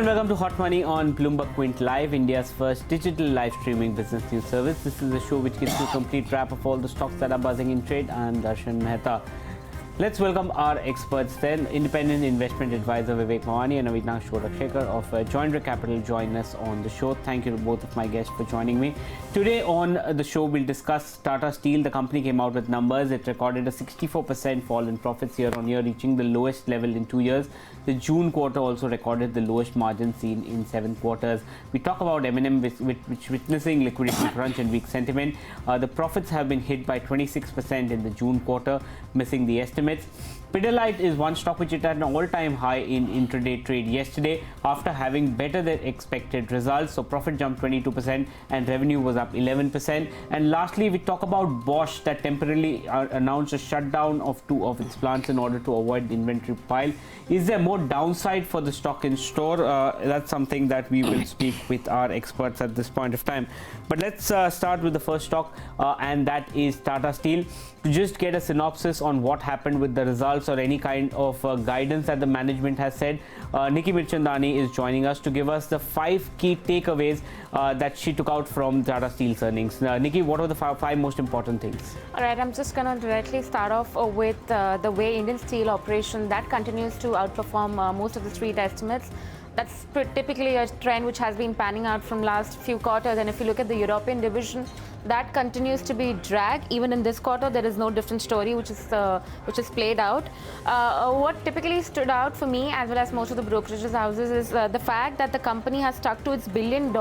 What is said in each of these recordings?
and welcome to Hot Money on Bloomberg Quint Live, India's first digital live streaming business news service. This is a show which gives you a complete wrap of all the stocks that are buzzing in trade. I'm Darshan Mehta. Let's welcome our experts then. Independent investment advisor Vivek Mawani and Avinash Shodakshekhar of Joindra Capital join us on the show. Thank you to both of my guests for joining me. Today on the show, we'll discuss Tata Steel. The company came out with numbers. It recorded a 64% fall in profits year on year, reaching the lowest level in 2 years. The June quarter also recorded the lowest margin seen in 7 quarters. We talk about M&M, which witnessing liquidity crunch and weak sentiment. The profits have been hit by 26% in the June quarter, missing the estimates. Pidilite is one stock which hit at an all-time high in intraday trade yesterday after having better than expected results. So profit jumped 22% and revenue was up 11%. And lastly, we talk about Bosch that temporarily announced a shutdown of 2 of its plants in order to avoid the inventory pile. Is there more downside for the stock in store? That's something that we will speak with our experts at this point of time. But let's start with the first stock, and that is Tata Steel. To just get a synopsis on what happened with the results or any kind of guidance that the management has said, Nikki Mirchandani is joining us to give us the 5 key takeaways that she took out from Tata Steel's earnings. Nikki, what are the 5 most important things? All right, I'm just going to directly start off with the way Indian steel operation that continues to outperform most of the street estimates. That's typically a trend which has been panning out from last few quarters. And if you look at the European division, that continues to be drag. Even in this quarter, there is no different story which is played out. What typically stood out for me, as well as most of the brokerages houses, is the fact that the company has stuck to its $1 billion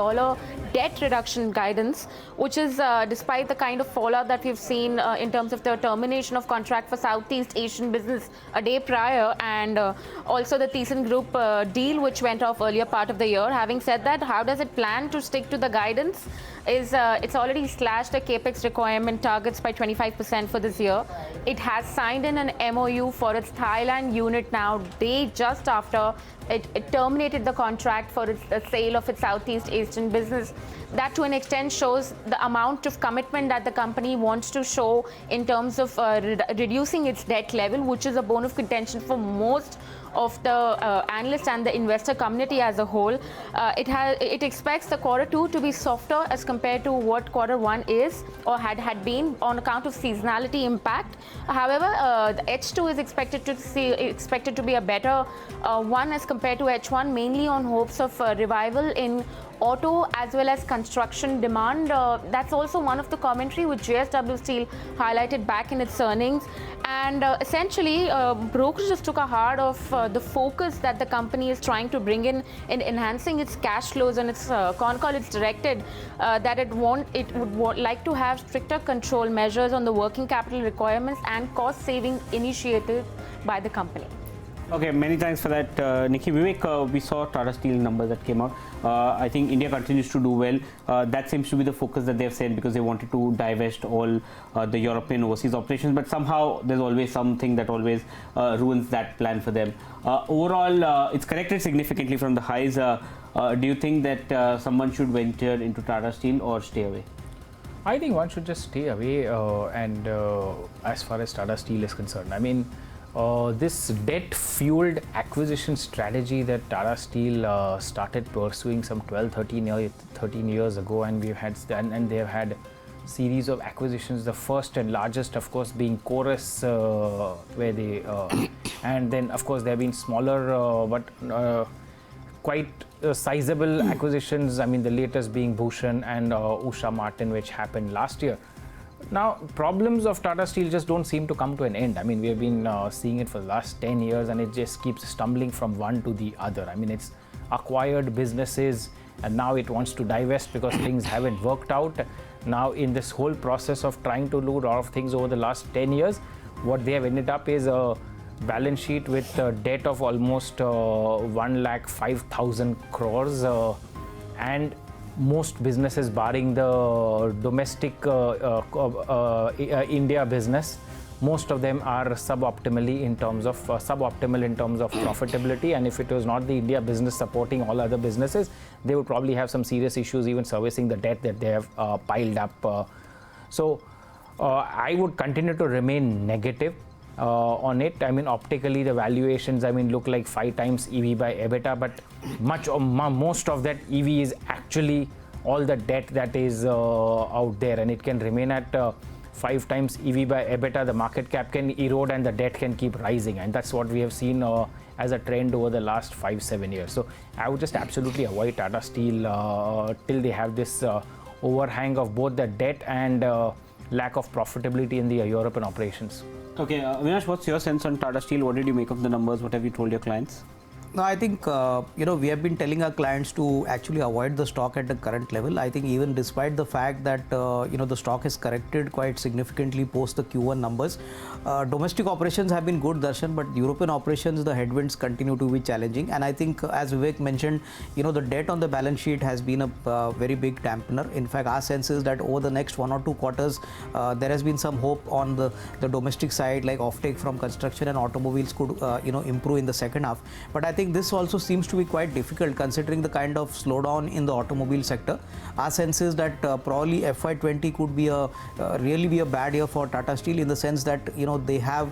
debt reduction guidance, which is despite the kind of fallout that we've seen in terms of the termination of contract for Southeast Asian business a day prior, and also the Thyssen Group deal which went off earlier part of the year. Having said that, how does it plan to stick to the guidance? It's already slashed the capex requirement targets by 25% for this year. It has signed in an MOU for its Thailand unit now, day just after it terminated the contract for the sale of its Southeast Asian business. That to an extent shows the amount of commitment that the company wants to show in terms of reducing its debt level, which is a bone of contention for most of the analysts and the investor community as a whole. It expects the Q2 to be softer as compared to what Q1 is or had been on account of seasonality impact. However, the H2 is expected to be a better one as compared to H1, mainly on hopes of revival in auto as well as construction demand. That's also one of the commentary which JSW Steel highlighted back in its earnings. And essentially, brokerages took a hard of the focus that the company is trying to bring in enhancing its cash flows, and its con call. It's directed that it would like to have stricter control measures on the working capital requirements and cost-saving initiatives by the company. Okay, many thanks for that, Nikki. Vivek, we saw Tata Steel numbers that came out. I think India continues to do well. That seems to be the focus that they've said, because they wanted to divest all the European overseas operations. But somehow there's always something that always ruins that plan for them. Overall, it's corrected significantly from the highs. Do you think that someone should venture into Tata Steel or stay away? I think one should just stay away. And as far as Tata Steel is concerned, I mean, this debt-fueled acquisition strategy that Tata Steel started pursuing some 13 years ago, and they have had series of acquisitions. The first and largest, of course, being Chorus, where they and then of course there have been smaller but quite sizable acquisitions. I mean, the latest being Bhushan and Usha Martin, which happened last year. Now, problems of Tata Steel just don't seem to come to an end. I mean, we have been seeing it for the last 10 years, and it just keeps stumbling from one to the other. I mean, it's acquired businesses, and now it wants to divest because things haven't worked out. Now, in this whole process of trying to do a lot of things over the last 10 years, what they have ended up is a balance sheet with a debt of almost 1,05,000 crores, and most businesses, barring the domestic India business, most of them are suboptimal in terms of profitability. And if it was not the India business supporting all other businesses, they would probably have some serious issues even servicing the debt that they have piled up. So I would continue to remain negative. on it. I mean, optically the valuations, I mean, look like 5 times EV by EBITDA, but most of that EV is actually all the debt that is out there, and it can remain at 5 times EV by EBITDA. The market cap can erode and the debt can keep rising, and that's what we have seen as a trend over the last 5-7 years. So I would just absolutely avoid Tata Steel till they have this overhang of both the debt and lack of profitability in the European operations. Okay, Avinash, what's your sense on Tata Steel? What did you make of the numbers? What have you told your clients? No, I think, we have been telling our clients to actually avoid the stock at the current level. I think even despite the fact that, the stock has corrected quite significantly post the Q1 numbers, domestic operations have been good, Darshan, but European operations, the headwinds continue to be challenging. And I think, as Vivek mentioned, the debt on the balance sheet has been a very big dampener. In fact, our sense is that over the next 1 or 2 quarters, there has been some hope on the domestic side, like offtake from construction and automobiles could, improve in the second half. But I think this also seems to be quite difficult considering the kind of slowdown in the automobile sector. Our sense is that probably FY20 could be really be a bad year for Tata Steel, in the sense that they have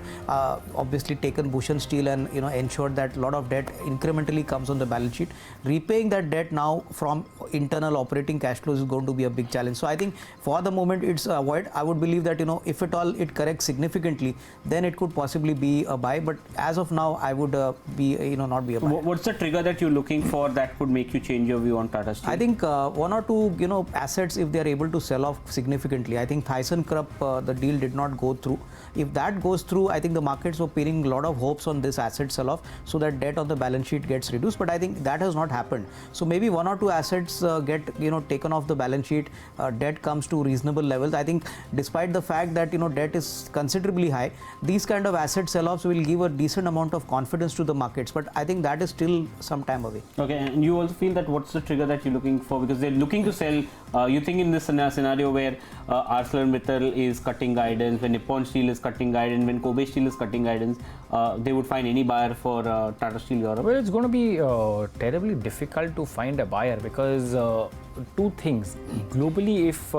obviously taken Bhushan Steel and ensured that a lot of debt incrementally comes on the balance sheet. Repaying that debt now from internal operating cash flows is going to be a big challenge. So I think for the moment it's avoid. I would believe that if at all it corrects significantly, then it could possibly be a buy. But as of now, I would be not be a buy. What's the trigger that you're looking for that could make you change your view on Tata Steel? I think 1 or 2 assets, if they are able to sell off significantly. I think ThyssenKrupp, the deal did not go through. If that goes through, I think the markets were pinning a lot of hopes on this asset sell off so that debt on the balance sheet gets reduced. But I think that has not happened. So maybe 1 or 2 assets get taken off the balance sheet. Debt comes to reasonable levels. I think despite the fact that debt is considerably high, these kind of asset sell offs will give a decent amount of confidence to the markets. But I think that is still some time away. Okay, and you also feel that what's the trigger that you're looking for? Because they're looking to sell. You think in this scenario where ArcelorMittal is cutting guidance, when Nippon Steel is cutting guidance, when Kobe Steel is cutting guidance, they would find any buyer for Tata Steel Europe? Well, it's going to be terribly difficult to find a buyer because 2 things. Globally, if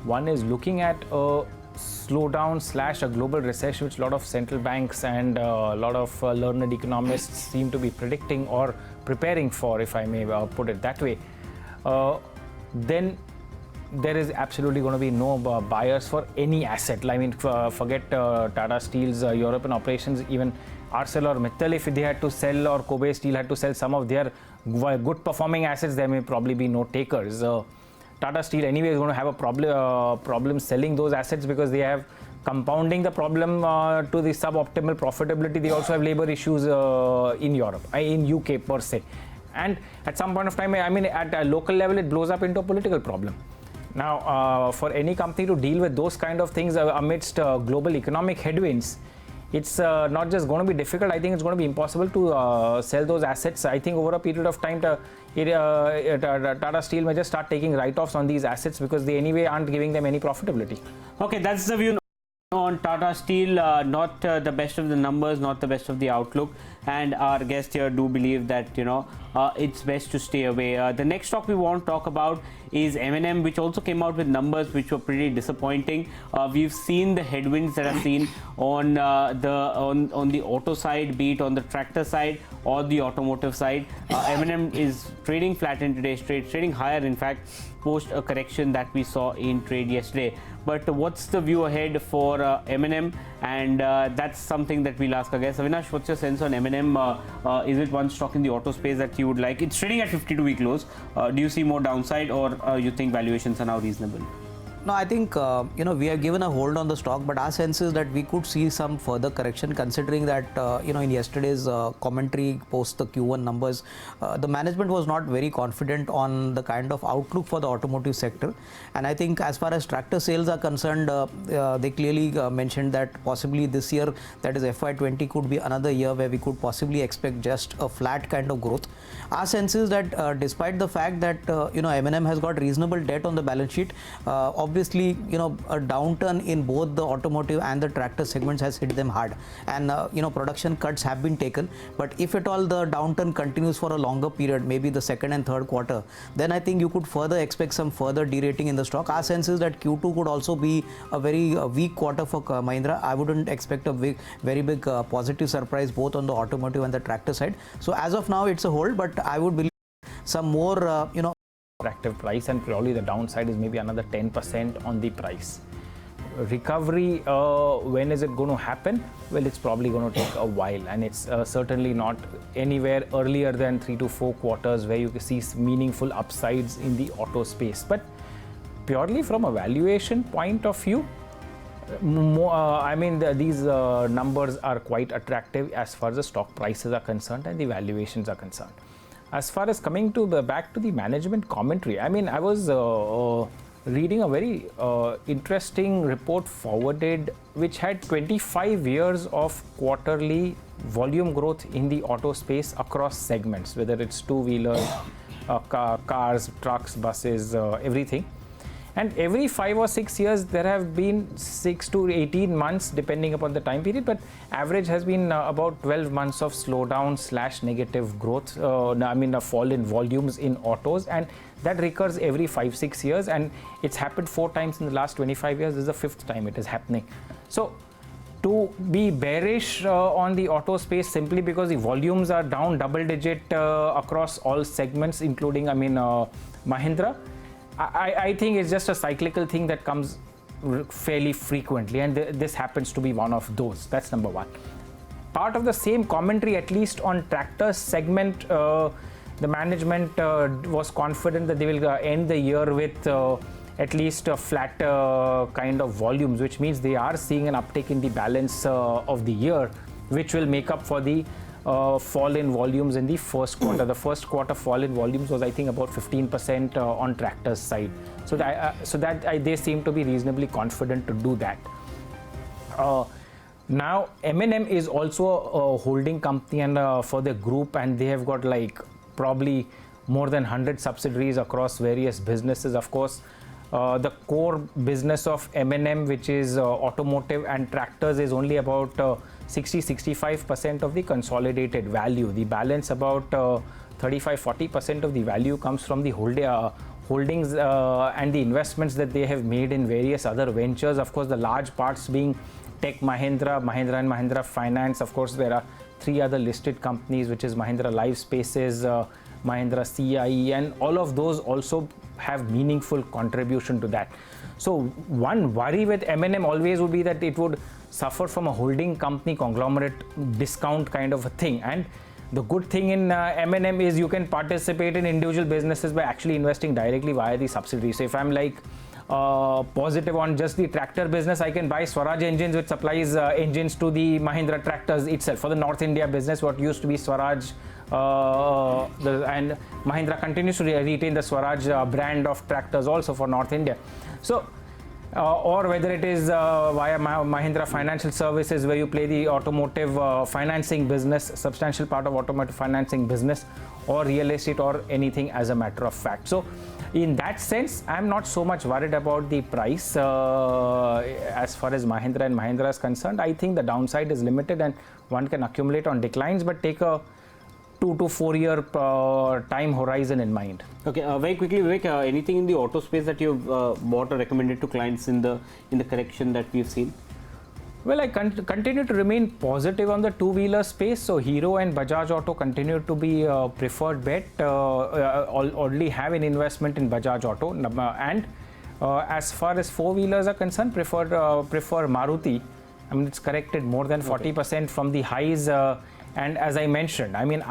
one is looking at a slowdown / a global recession, which a lot of central banks and a lot of learned economists seem to be predicting or preparing for, if I may put it that way, then there is absolutely going to be no buyers for any asset. I mean, forget Tata Steel's European operations, even ArcelorMittal, if they had to sell, or Kobe Steel had to sell some of their good performing assets, there may probably be no takers. Tata Steel anyway is going to have a problem selling those assets because they have compounding the problem to the suboptimal profitability. They also have labor issues in Europe, in UK per se. And at some point of time, I mean, at a local level, it blows up into a political problem. Now, for any company to deal with those kind of things amidst global economic headwinds, it's not just going to be difficult. I think it's going to be impossible to sell those assets. I think over a period of time, Tata Steel may just start taking write-offs on these assets because they anyway aren't giving them any profitability. Okay, that's the view on Tata Steel. Not the best of the numbers, not the best of the outlook, and our guests here do believe that it's best to stay away. The next stock we want to talk about is M&M, which also came out with numbers which were pretty disappointing. We've seen the headwinds that are seen on the auto side, be it on the tractor side or the automotive side. M&M is trading flat in today's trade, trading higher in fact post a correction that we saw in trade yesterday. But what's the view ahead for M&M? And that's something that we'll ask our guests. Avinash, what's your sense on M&M? Is it one stock in the auto space that you would like? It's trading at 52-week lows. Do you see more downside, or you think valuations are now reasonable? No, I think, we have given a hold on the stock, but our sense is that we could see some further correction considering that, in yesterday's commentary post the Q1 numbers, the management was not very confident on the kind of outlook for the automotive sector. And I think as far as tractor sales are concerned, they clearly mentioned that possibly this year, that is FY20, could be another year where we could possibly expect just a flat kind of growth. Our sense is that despite the fact that, M&M has got reasonable debt on the balance sheet, obviously obviously, a downturn in both the automotive and the tractor segments has hit them hard, and production cuts have been taken. But if at all the downturn continues for a longer period, maybe the second and third quarter, then I think you could further expect some further derating in the stock. Our sense is that Q2 could also be a very weak quarter for Mahindra. I wouldn't expect a very big positive surprise both on the automotive and the tractor side. So as of now, it's a hold, but I would believe some more, attractive price, and probably the downside is maybe another 10% on the price. Recovery, when is it going to happen? Well, it's probably going to take a while, and it's certainly not anywhere earlier than 3 to 4 quarters where you can see meaningful upsides in the auto space. But purely from a valuation point of view, these numbers are quite attractive as far as the stock prices are concerned and the valuations are concerned. As far as coming to back to the management commentary, I was reading a very interesting report forwarded which had 25 years of quarterly volume growth in the auto space across segments, whether it's two-wheelers, cars, trucks, buses, everything. And every 5 or 6 years, there have been 6 to 18 months, depending upon the time period, but average has been about 12 months of slowdown / negative growth, a fall in volumes in autos, and that recurs every 5-6 years, and it's happened 4 times in the last 25 years. This is the 5th time it is happening. So to be bearish on the auto space simply because the volumes are down double digit across all segments, including Mahindra, I think it's just a cyclical thing that comes fairly frequently, and this happens to be one of those. That's number one. Part of the same commentary, at least on tractor segment, the management was confident that they will end the year with at least a flat kind of volumes, which means they are seeing an uptick in the balance of the year, which will make up for the fall in volumes in the first quarter. The first quarter fall in volumes was, I think, about 15% on tractors side. So they seem to be reasonably confident to do that. Now, M&M is also a holding company and for the group, and they have got probably more than 100 subsidiaries across various businesses. Of course, the core business of M&M, which is automotive and tractors, is only about 60-65% of the consolidated value. The balance, about 35-40% of the value, comes from the holdings and the investments that they have made in various other ventures. Of course, the large parts being Tech Mahindra, Mahindra and Mahindra Finance. Of course, there are 3 other listed companies, which is Mahindra Life Spaces, Mahindra CIE, and all of those also have meaningful contribution to that. So one worry with M&M always would be that it would suffer from a holding company conglomerate discount kind of a thing. And the good thing in M&M is you can participate in individual businesses by actually investing directly via the subsidiary. So if I'm positive on just the tractor business, I can buy Swaraj Engines, which supplies engines to the Mahindra tractors itself. For the North India business, what used to be Swaraj, and Mahindra continues to retain the Swaraj brand of tractors also for North India. So, or whether it is via Mahindra Financial Services, where you play the automotive financing business, substantial part of automotive financing business, or real estate, or anything as a matter of fact. So in that sense, I'm not so much worried about the price as far as Mahindra and Mahindra is concerned. I think the downside is limited and one can accumulate on declines, but take a 2 to 4 year time horizon in mind. Okay, very quickly, Vivek, anything in the auto space that you've bought or recommended to clients in the correction that we've seen? Well, I continue to remain positive on the two-wheeler space. So Hero and Bajaj Auto continue to be a preferred bet. Already have an investment in Bajaj Auto, and as far as four-wheelers are concerned, prefer Maruti. I mean, it's corrected more than 40% from the highs. And as I mentioned, I mean,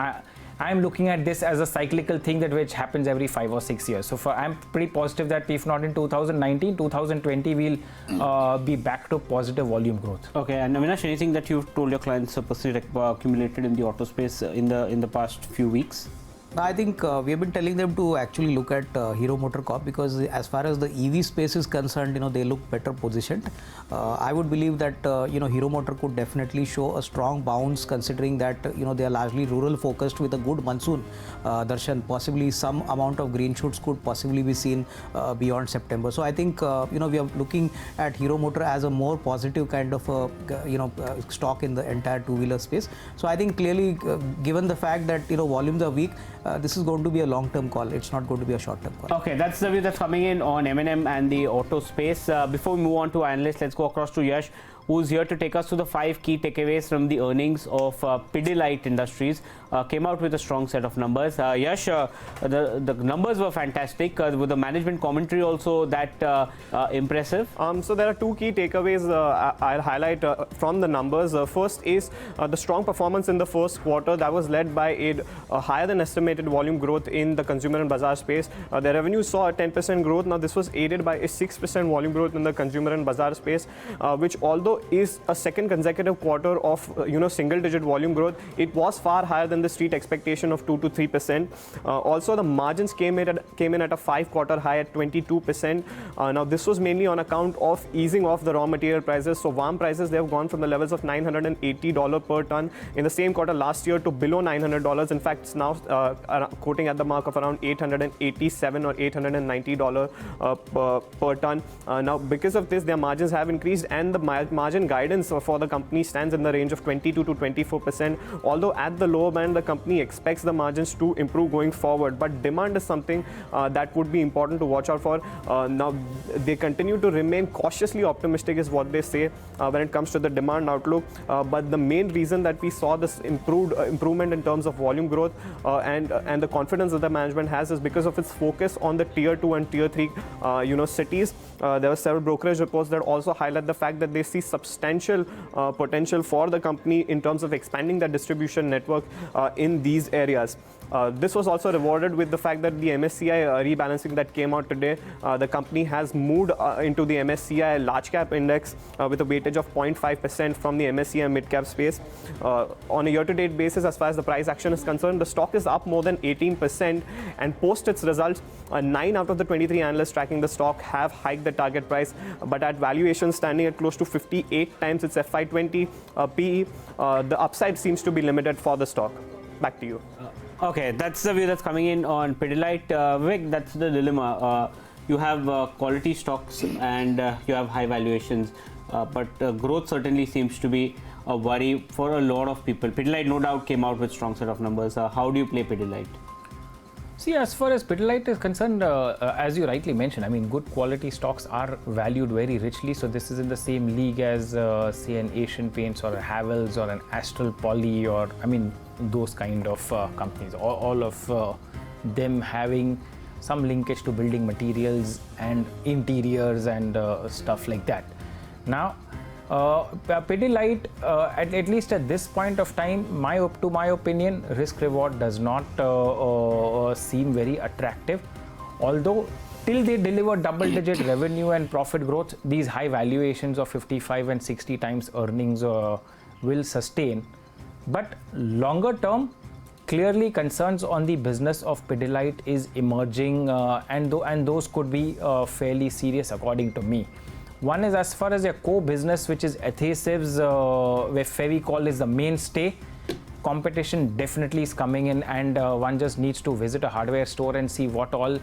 I'm looking at this as a cyclical thing which happens every 5 or 6 years. So I'm pretty positive that if not in 2019, 2020, we'll be back to positive volume growth. Okay, and Avinash, anything that you've told your clients personally accumulated in the auto space in the past few weeks? I think we have been telling them to actually look at Hero MotoCorp, because as far as the EV space is concerned, they look better positioned. I would believe that Hero Motor could definitely show a strong bounce, considering that they are largely rural focused with a good monsoon. Darshan, possibly some amount of green shoots could possibly be seen beyond September. So I think we are looking at Hero Motor as a more positive kind of stock in the entire two-wheeler space. So I think clearly, given the fact that volumes are weak, this is going to be a long-term call. It's not going to be a short-term call. Okay, that's the view that's coming in on M&M and the auto space. Before we move on to analysts, let's go across to Yash, who's here to take us to the 5 key takeaways from the earnings of Pidilite Industries. Came out with a strong set of numbers. Yash, the numbers were fantastic. With the management commentary also that impressive. So there are 2 key takeaways I'll highlight from the numbers. First is the strong performance in the first quarter that was led by a higher than estimated volume growth in the consumer and bazaar space. The revenue saw a 10% growth. Now this was aided by a 6% volume growth in the consumer and bazaar space, which although is a second consecutive quarter of single-digit volume growth, it was far higher than the street expectation of 2 to 3%. Also, the margins came in at a 5-quarter high at 22%. Now, this was mainly on account of easing off the raw material prices. So, VAM prices, they have gone from the levels of $980 per ton in the same quarter last year to below $900. In fact, it's now quoting at the mark of around $887 or $890 per ton. Now, because of this, their margins have increased, and the margin guidance for the company stands in the range of 22 to 24%. Although at the lower band, the company expects the margins to improve going forward. But demand is something that would be important to watch out for. Now, they continue to remain cautiously optimistic, is what they say when it comes to the demand outlook. But the main reason that we saw this improvement in terms of volume growth and the confidence that the management has is because of its focus on the tier 2 and tier 3 cities. There were several brokerage reports that also highlight the fact that they see substantial potential for the company in terms of expanding the distribution network in these areas. This was also rewarded with the fact that the MSCI rebalancing that came out today, the company has moved into the MSCI large cap index with a weightage of 0.5% from the MSCI mid cap space. On a year-to-date basis, as far as the price action is concerned, the stock is up more than 18%, and post its results, 9 out of the 23 analysts tracking the stock have hiked the target price, but at valuation standing at close to 58 times its FY20 PE, the upside seems to be limited for the stock. Back to you. Okay, that's the view that's coming in on Pidilite. Vivek, that's the dilemma. You have quality stocks and you have high valuations, but growth certainly seems to be a worry for a lot of people. Pidilite no doubt came out with strong set of numbers. How do you play Pidilite? See, as far as Pidilite is concerned, as you rightly mentioned, I mean, good quality stocks are valued very richly. So this is in the same league as, say, an Asian Paints or a Havells or an Astral Poly, or, I mean, those kind of companies. All of them having some linkage to building materials and interiors and stuff like that. Now, Pidilite, at least at this point of time, to my opinion, risk reward does not seem very attractive. Although till they deliver double-digit revenue and profit growth, these high valuations of 55 and 60 times earnings will sustain. But longer term, clearly concerns on the business of Pidilite is emerging, and those could be fairly serious according to me. One is as far as their core business, which is adhesives, where Fevicol is the mainstay. Competition definitely is coming in, and one just needs to visit a hardware store and see what all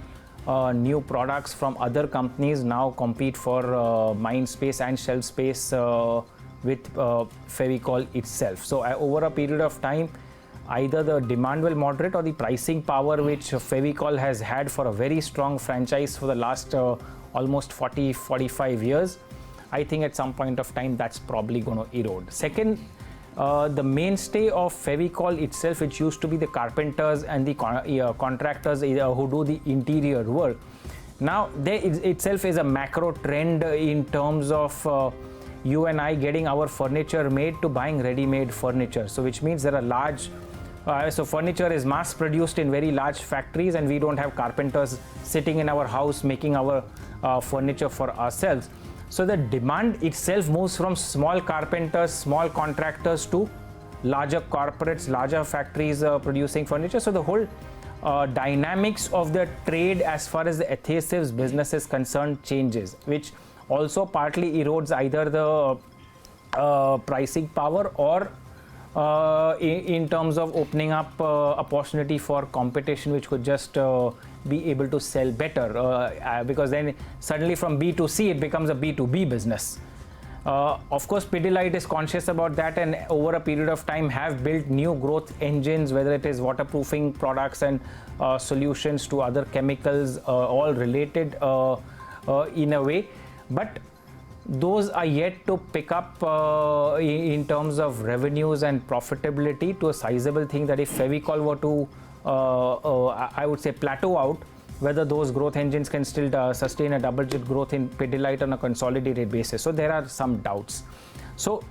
new products from other companies now compete for mind space and shelf space with Fevicol itself. So over a period of time, either the demand will moderate or the pricing power which Fevicol has had for a very strong franchise for the last almost 40-45 years, I think at some point of time that's probably going to erode. Second, the mainstay of Fevicol itself, which used to be the carpenters and the contractors who do the interior work, now there itself is a macro trend in terms of you and I getting our furniture made to buying ready-made furniture. So which means there are large, so furniture is mass produced in very large factories, and we don't have carpenters sitting in our house making our furniture for ourselves. So the demand itself moves from small carpenters, small contractors to larger corporates, larger factories producing furniture. So the whole dynamics of the trade as far as the adhesives business is concerned changes, which also partly erodes either the pricing power or in terms of opening up opportunity for competition, which could just be able to sell better, because then suddenly from B to C it becomes a B2B business. Of course, Pidilite is conscious about that, and over a period of time have built new growth engines, whether it is waterproofing products and solutions to other chemicals, all related in a way. But those are yet to pick up in terms of revenues and profitability to a sizable thing that if Fevicol were to, I would say, plateau out, whether those growth engines can still sustain a double-digit growth in Pidilite on a consolidated basis. So there are some doubts. So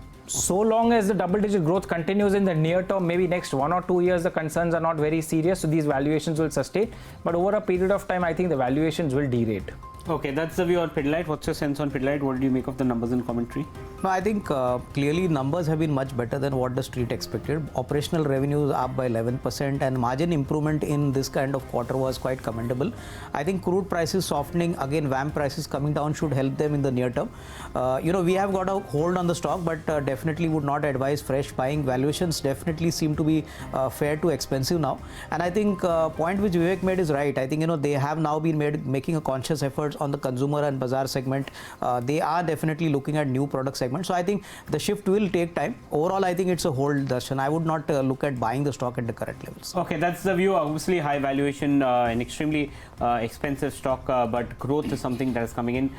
long as the double-digit growth continues in the near term, maybe next 1 or 2 years, the concerns are not very serious, so these valuations will sustain. But over a period of time, I think the valuations will derate. Okay, that's the view on Pidilite. What's your sense on Pidilite? What did you make of the numbers and commentary? No, I think clearly numbers have been much better than what the street expected. Operational revenues up by 11% and margin improvement in this kind of quarter was quite commendable. I think crude prices softening, again VAM prices coming down should help them in the near term. We have got a hold on the stock, but definitely would not advise fresh buying. Valuations definitely seem to be fair to expensive now. And I think point which Vivek made is right. I think they have now been making a conscious effort on the consumer and bazaar segment. They are definitely looking at new product segments. So I think the shift will take time. Overall, I think it's a hold, Darshan. I would not look at buying the stock at the current levels. Okay, that's the view. Obviously, high valuation, an extremely expensive stock, but growth is something that is coming in.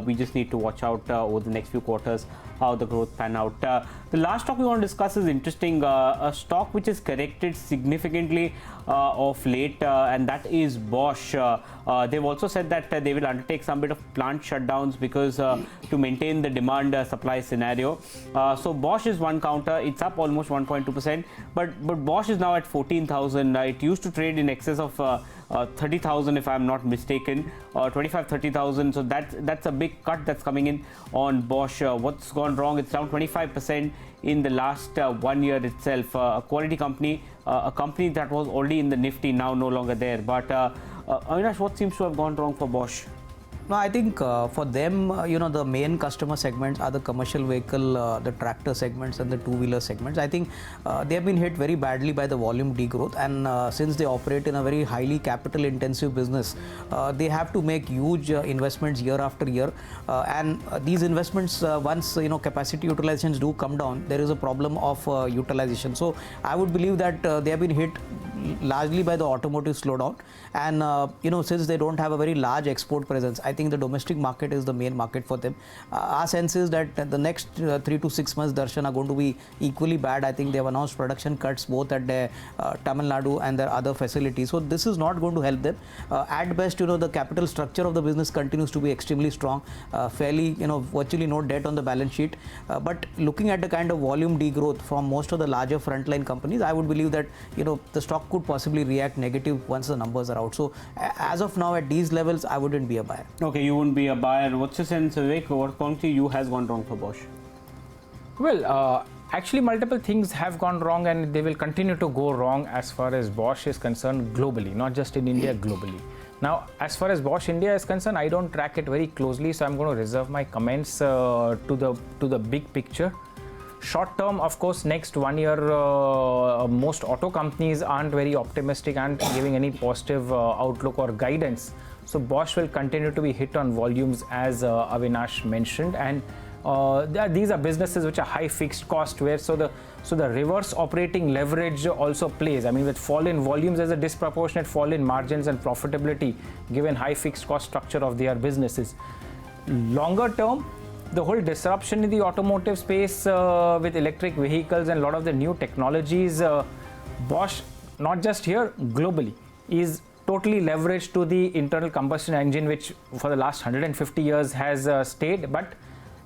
We just need to watch out over the next few quarters how the growth pan out. The last stock we want to discuss is interesting, a stock which is corrected significantly of late, and that is Bosch. They've also said that they will undertake some bit of plant shutdowns because to maintain the demand supply scenario. So Bosch is one counter. It's up almost 1.2%, but Bosch is now at 14,000. It used to trade in excess of 30,000 if I'm not mistaken, 25-30,000. So that's a big cut that's coming in on Bosch. What's gone wrong? It's down 25% in the last 1 year itself. A quality company, a company that was already in the Nifty, now no longer there. But Avinash, what seems to have gone wrong for Bosch? No, I think for them, the main customer segments are the commercial vehicle, the tractor segments and the two-wheeler segments. I think they have been hit very badly by the volume degrowth, and since they operate in a very highly capital intensive business, they have to make huge investments year after year, and these investments, once capacity utilizations do come down, there is a problem of utilization. So I would believe that they have been hit largely by the automotive slowdown, and since they don't have a very large export presence, I think the domestic market is the main market for them. Our sense is that the next 3 to 6 months, Darshan, are going to be equally bad. I think they have announced production cuts both at their Tamil Nadu and their other facilities. So this is not going to help them. At best, the capital structure of the business continues to be extremely strong, fairly, virtually no debt on the balance sheet. But looking at the kind of volume degrowth from most of the larger frontline companies, I would believe that, the stock could possibly react negative once the numbers are out. So as of now, at these levels, I wouldn't be a buyer. Okay, you wouldn't be a buyer. What's your sense, Vivek? What according to you has gone wrong for Bosch? Well, actually multiple things have gone wrong, and they will continue to go wrong as far as Bosch is concerned globally, not just in India, globally. Now, as far as Bosch India is concerned, I don't track it very closely, so I'm going to reserve my comments to the big picture. Short term, of course, next 1 year, most auto companies aren't very optimistic and giving any positive outlook or guidance. So Bosch will continue to be hit on volumes, as Avinash mentioned, and these are businesses which are high fixed cost, where so the reverse operating leverage also plays. I mean, with fall in volumes, there's a disproportionate fall in margins and profitability given high fixed cost structure of their businesses. Longer term, the whole disruption in the automotive space with electric vehicles and a lot of the new technologies, Bosch, not just here, globally, is totally leveraged to the internal combustion engine, which for the last 150 years has stayed, but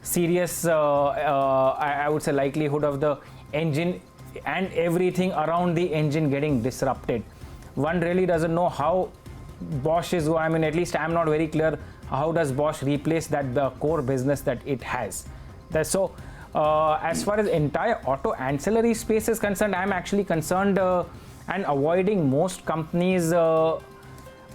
serious, I would say, likelihood of the engine and everything around the engine getting disrupted. One really doesn't know how Bosch is, I mean, at least I'm not very clear how does Bosch replace that the core business that it has. So as far as entire auto ancillary space is concerned, I'm actually concerned and avoiding most companies,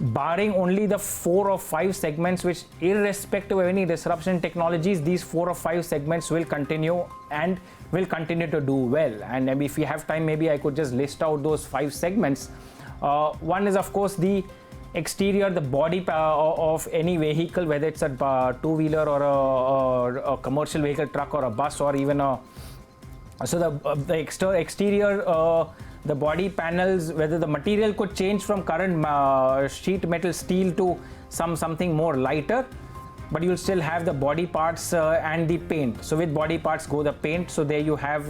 barring only the 4 or 5 segments which, irrespective of any disruption in technologies, these 4 or 5 segments will continue and will continue to do well. And maybe if we have time, maybe I could just list out those 5 segments. One is of course the exterior, the body of any vehicle, whether it's a two-wheeler or a commercial vehicle, truck or a bus, or even a, so the exterior, the body panels, whether the material could change from current sheet metal steel to something more lighter, but you'll still have the body parts and the paint. So with body parts go the paint. So there you have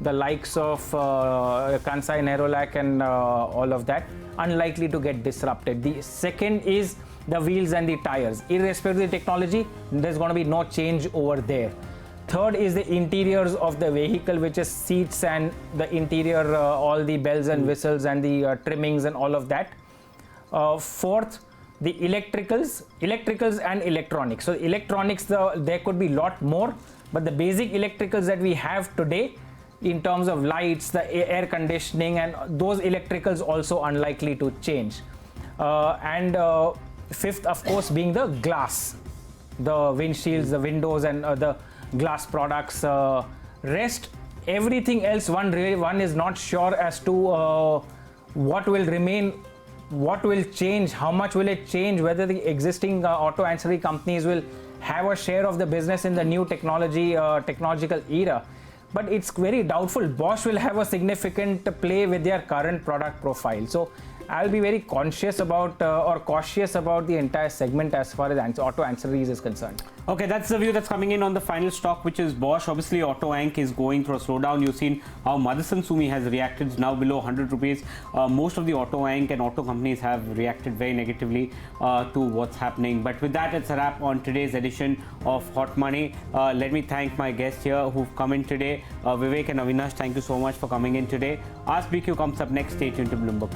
the likes of Kansai, Nerolac and all of that, unlikely to get disrupted. The second is the wheels and the tires. Irrespective of the technology, there's going to be no change over there. Third is the interiors of the vehicle, which is seats and the interior, all the bells and whistles and the trimmings and all of that. Fourth, the electricals and electronics. So electronics, there could be a lot more, but the basic electricals that we have today in terms of lights, the air conditioning, and those electricals also unlikely to change. And fifth, of course, being the glass, the windshields, the windows, and the glass products. Rest, everything else, one is not sure as to what will remain, what will change, how much will it change, whether the existing auto ancillary companies will have a share of the business in the new technological era. But it's very doubtful. Bosch will have a significant play with their current product profile. So I'll be very conscious about or cautious about the entire segment as far as auto ancillaries is concerned. Okay, that's the view that's coming in on the final stock, which is Bosch. Obviously, Auto Ank is going through a slowdown. You've seen how Motherson Sumi has reacted. It's now below 100 rupees. Most of the Auto Ank and auto companies have reacted very negatively to what's happening. But with that, it's a wrap on today's edition of Hot Money. Let me thank my guests here who've come in today. Vivek and Avinash, thank you so much for coming in today. Ask BQ comes up next. Stay tuned to Bloomberg.